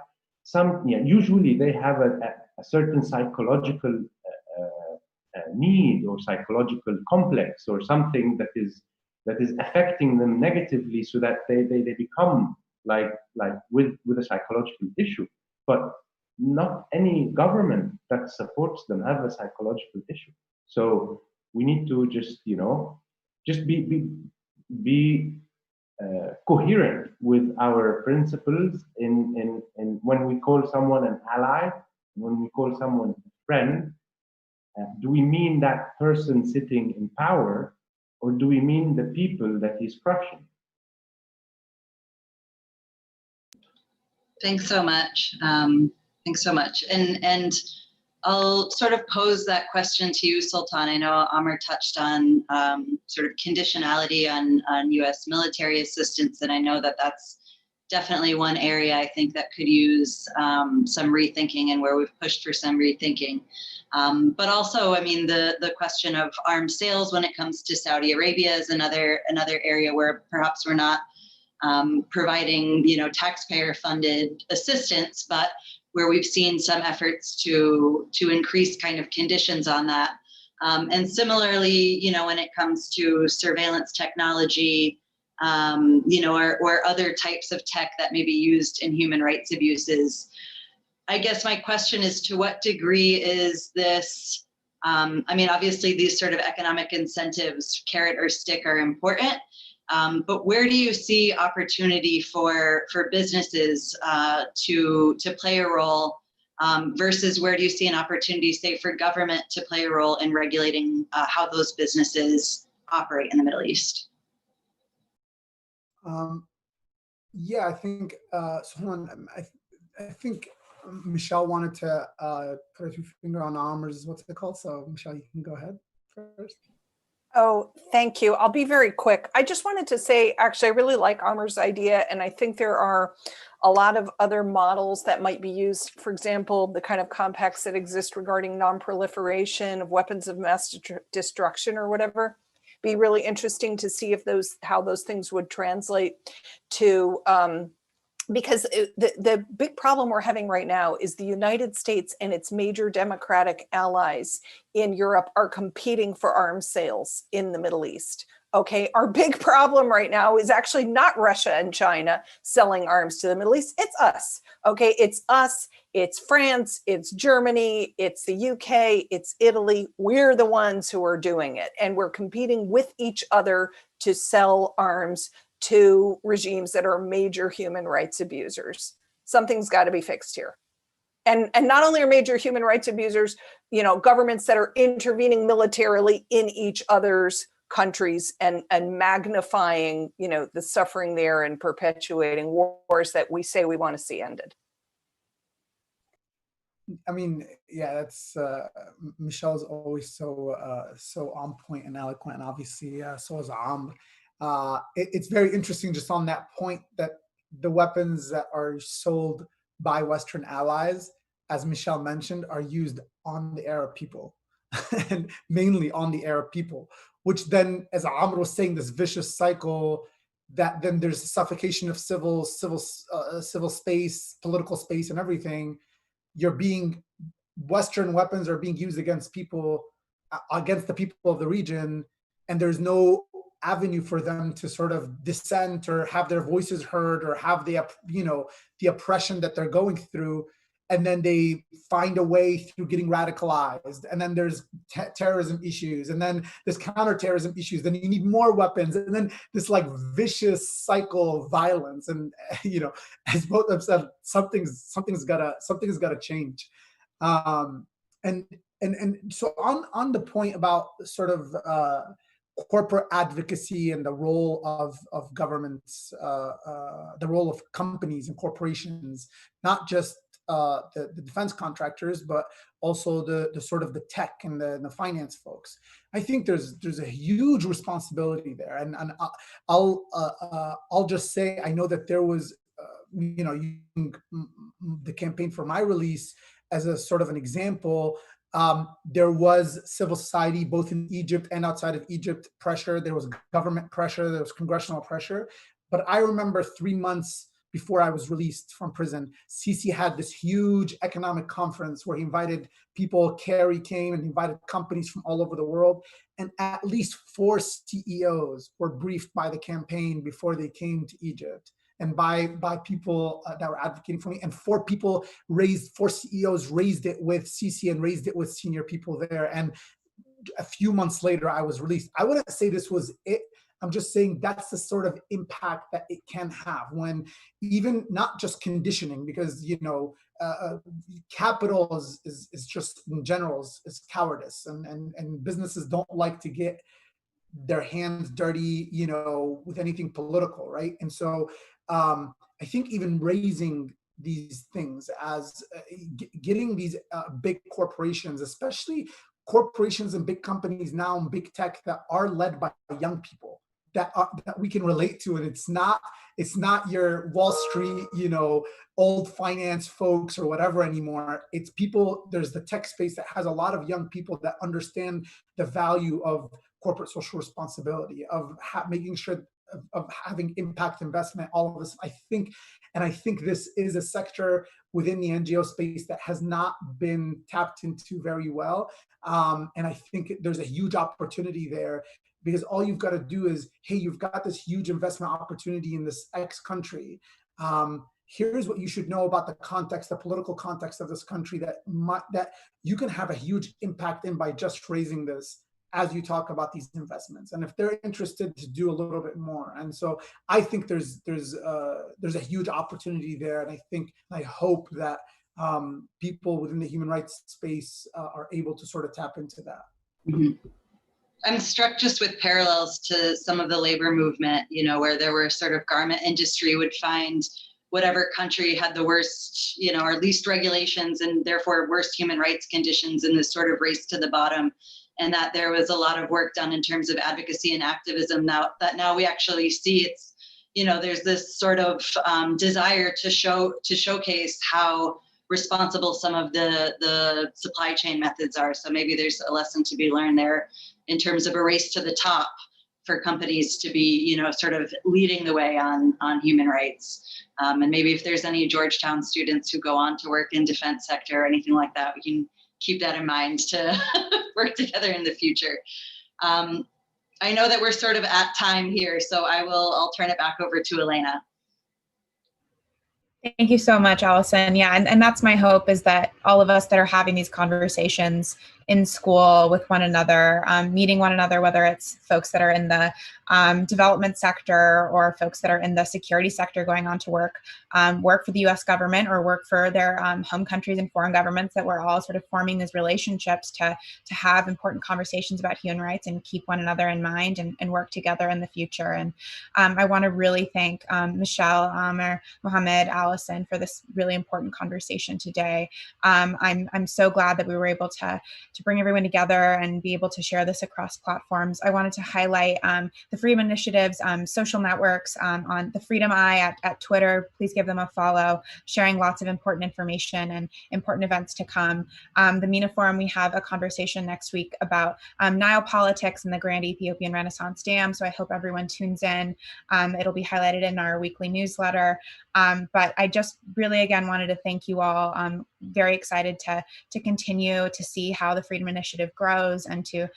some, usually they have a certain psychological need or psychological complex or something that is affecting them negatively, so that they become like with a psychological issue. But not any government that supports them have a psychological issue. So we need to just be coherent with our principles in when we call someone an ally, when we call someone a friend. Do we mean that person sitting in power, or do we mean the people that he's crushing? Thanks so much. Thanks so much. And I'll sort of pose that question to you, Soltan. I know Amr touched on sort of conditionality on U.S. military assistance, and I know that that's definitely one area I think that could use some rethinking, and where we've pushed for some rethinking. But also, I mean, the question of arms sales when it comes to Saudi Arabia is another area where perhaps we're not providing, taxpayer-funded assistance, but where we've seen some efforts to increase kind of conditions on that. And similarly, when it comes to surveillance technology, or other types of tech that may be used in human rights abuses, I guess my question is, to what degree is this, obviously these sort of economic incentives, carrot or stick, are important, but where do you see opportunity for businesses to play a role, versus where do you see an opportunity, say, for government to play a role in regulating how those businesses operate in the Middle East? Yeah, I think I think Michelle wanted to put her finger on Amr's, what's it called? So Michelle, you can go ahead first. Oh, thank you. I'll be very quick. I just wanted to say, actually, I really like Amr's idea, and I think there are a lot of other models that might be used. For example, the kind of compacts that exist regarding non-proliferation of weapons of mass destruction or whatever. Be really interesting to see if how those things would translate to, because the big problem we're having right now is the United States and its major democratic allies in Europe are competing for arms sales in the Middle East. Okay, our big problem right now is actually not Russia and China selling arms to the Middle East. It's us. Okay, it's us, it's France, it's Germany, it's the UK, it's Italy. We're the ones who are doing it. And we're competing with each other to sell arms to regimes that are major human rights abusers. Something's got to be fixed here. And not only are major human rights abusers, governments that are intervening militarily in each other's countries and magnifying, the suffering there and perpetuating wars that we say we want to see ended. I mean, yeah, that's Michelle's always so on point and eloquent, and obviously so is Amr. It's very interesting just on that point that the weapons that are sold by Western allies, as Michelle mentioned, are used on the Arab people and mainly on the Arab people, which then, as Amr was saying, this vicious cycle that then there's a suffocation of civil space, political space, and everything. Western weapons are being used against the people of the region, and there's no avenue for them to sort of dissent or have their voices heard or have the oppression that they're going through. And then they find a way through getting radicalized. And then there's terrorism issues, and then there's counterterrorism issues. Then you need more weapons, and then this like vicious cycle of violence. And as both of them said, something's gotta change. And so on the point about sort of corporate advocacy and the role of governments, the role of companies and corporations, not just the defense contractors, but also the sort of the tech and the finance folks. I think there's a huge responsibility there, and I'll just say, I know that there was using the campaign for my release as a sort of an example, there was civil society, both in Egypt and outside of Egypt, pressure. There was government pressure. There was congressional pressure. But I remember 3 months before I was released from prison, Sisi had this huge economic conference where he invited people. Kerry came and invited companies from all over the world. And at least 4 CEOs were briefed by the campaign before they came to Egypt, and by people that were advocating for me. And 4 CEOs raised it with Sisi and raised it with senior people there. And a few months later, I was released. I wouldn't say this was it. I'm just saying that's the sort of impact that it can have when even not just conditioning, because, capital is just in general is cowardice, and businesses don't like to get their hands dirty, with anything political, right? And so I think even raising these things as getting these big corporations, especially corporations and big companies now in big tech that are led by young people that we can relate to, and it's not your Wall Street, old finance folks or whatever anymore. It's people. There's the tech space that has a lot of young people that understand the value of corporate social responsibility, of making sure of having impact investment, all of this. I think this is a sector within the NGO space that has not been tapped into very well. And I think there's a huge opportunity there, because all you've got to do is, hey, you've got this huge investment opportunity in this X country. Here's what you should know about the context, the political context of this country that you can have a huge impact in by just raising this as you talk about these investments. And if they're interested to do a little bit more. And so I think there's a huge opportunity there. And I hope that people within the human rights space are able to sort of tap into that. Mm-hmm. I'm struck just with parallels to some of the labor movement, where there were sort of garment industry would find whatever country had the worst, or least regulations and therefore worst human rights conditions in this sort of race to the bottom. And that there was a lot of work done in terms of advocacy and activism now we actually see it's, there's this sort of desire to showcase how responsible some of the supply chain methods are. So maybe there's a lesson to be learned there in terms of a race to the top for companies to be, sort of leading the way on human rights. And maybe if there's any Georgetown students who go on to work in defense sector or anything like that, we can keep that in mind to work together in the future. I know that we're sort of at time here, so I'll turn it back over to Elena. Thank you so much, Allison. Yeah, and that's my hope, is that all of us that are having these conversations in school with one another, meeting one another, whether it's folks that are in the development sector or folks that are in the security sector going on to work for the US government or work for their home countries and foreign governments, that we're all sort of forming these relationships to have important conversations about human rights and keep one another in mind and work together in the future. And I want to really thank Michele, Mohamed, Allison for this really important conversation today. I'm so glad that we were able to bring everyone together and be able to share this across platforms. I wanted to highlight the Freedom Initiative's social networks on the Freedom Eye at Twitter. Please give them a follow, sharing lots of important information and important events to come. The MENA Forum, we have a conversation next week about Nile politics and the Grand Ethiopian Renaissance Dam, so I hope everyone tunes in. It'll be highlighted in our weekly newsletter. But I just really, again, wanted to thank you all. I'm very excited to continue to see how the Freedom Initiative grows and to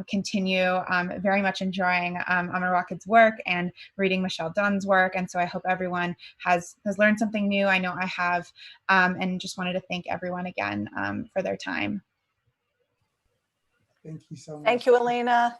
continue very much enjoying Amr Rakid's work and reading Michele Dunne's work. And so I hope everyone has learned something new. I know I have, and just wanted to thank everyone again for their time. Thank you so much. Thank you, Elena.